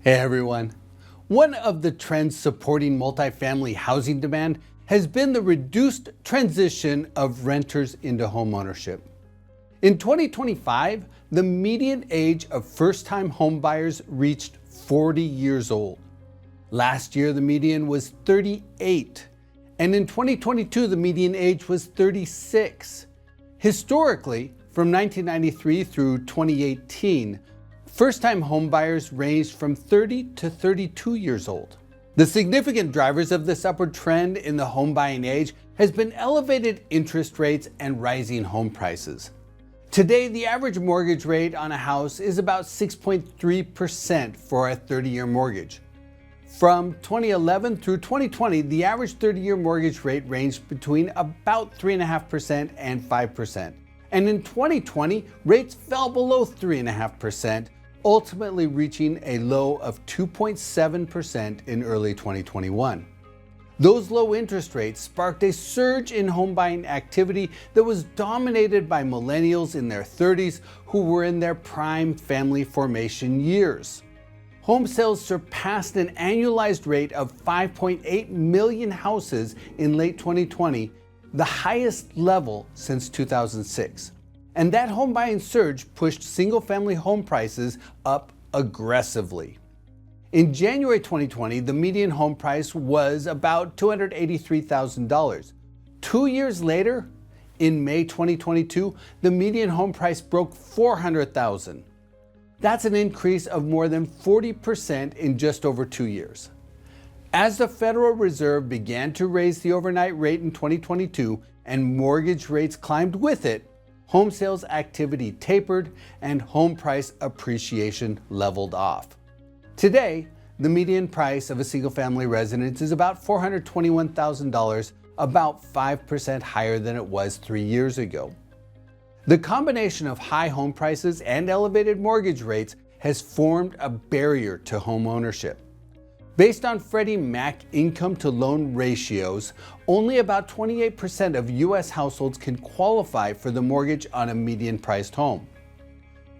Hey everyone. One of the trends supporting multifamily housing demand has been the reduced transition of renters into homeownership. In 2025, the median age of first-time homebuyers reached 40 years old. Last year, the median was 38, and in 2022, the median age was 36. Historically, from 1993 through 2018, first-time homebuyers ranged from 30 to 32 years old. The significant drivers of this upward trend in the home buying age has been elevated interest rates and rising home prices. Today, the average mortgage rate on a house is about 6.3% for a 30-year mortgage. From 2011 through 2020, the average 30-year mortgage rate ranged between about 3.5% and 5%. And in 2020, rates fell below 3.5%, ultimately reaching a low of 2.7% in early 2021. Those low interest rates sparked a surge in home buying activity that was dominated by millennials in their 30s who were in their prime family formation years. Home sales surpassed an annualized rate of 5.8 million houses in late 2020, the highest level since 2006. And that home buying surge pushed single-family home prices up aggressively. In January 2020, the median home price was about $283,000. 2 years later, in May 2022, the median home price broke $400,000. That's an increase of more than 40% in just over 2 years. As the Federal Reserve began to raise the overnight rate in 2022 and mortgage rates climbed with it, home sales activity tapered and home price appreciation leveled off. Today, the median price of a single-family residence is about $421,000, about 5% higher than it was 3 years ago. The combination of high home prices and elevated mortgage rates has formed a barrier to home ownership. Based on Freddie Mac income-to-loan ratios, only about 28% of U.S. households can qualify for the mortgage on a median-priced home.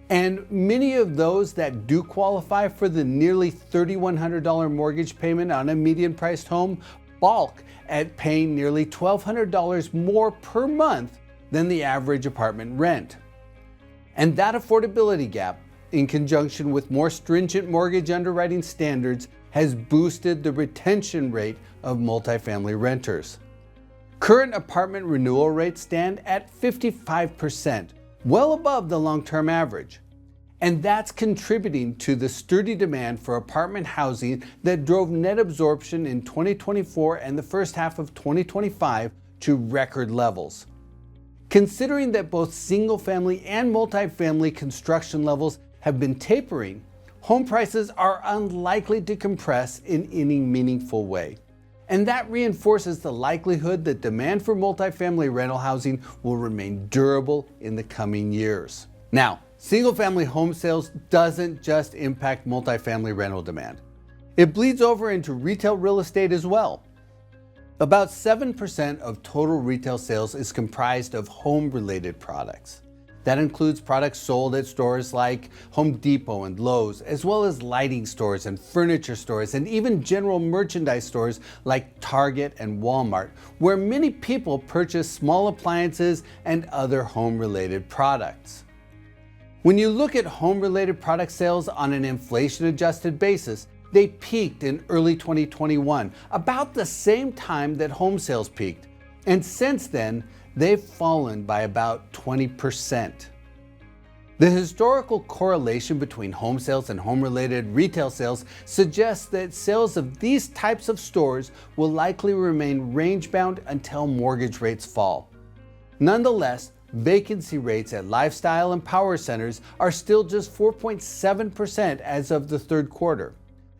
And many of those that do qualify for the nearly $3,100 mortgage payment on a median-priced home balk at paying nearly $1,200 more per month than the average apartment rent. And that affordability gap, in conjunction with more stringent mortgage underwriting standards, has boosted the retention rate of multifamily renters. Current apartment renewal rates stand at 55%, well above the long-term average. And that's contributing to the sturdy demand for apartment housing that drove net absorption in 2024 and the first half of 2025 to record levels. Considering that both single-family and multifamily construction levels have been tapering, home prices are unlikely to compress in any meaningful way. And that reinforces the likelihood that demand for multifamily rental housing will remain durable in the coming years. Now, single-family home sales doesn't just impact multifamily rental demand. It bleeds over into retail real estate as well. About 7% of total retail sales is comprised of home-related products. That includes products sold at stores like Home Depot and Lowe's, as well as lighting stores and furniture stores, and even general merchandise stores like Target and Walmart, where many people purchase small appliances and other home-related products. When you look at home-related product sales on an inflation-adjusted basis, they peaked in early 2021, about the same time that home sales peaked, and since then, they've fallen by about 20%. The historical correlation between home sales and home-related retail sales suggests that sales of these types of stores will likely remain range-bound until mortgage rates fall. Nonetheless, vacancy rates at lifestyle and power centers are still just 4.7% as of the third quarter.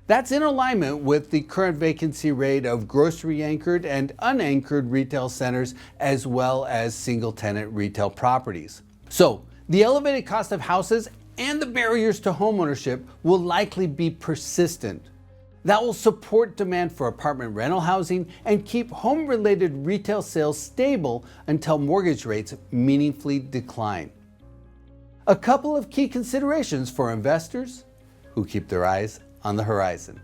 That's in alignment with the current vacancy rate of grocery-anchored and unanchored retail centers, as well as single-tenant retail properties. So, the elevated cost of houses and the barriers to homeownership will likely be persistent. That will support demand for apartment rental housing and keep home-related retail sales stable until mortgage rates meaningfully decline. A couple of key considerations for investors who keep their eyes on the horizon.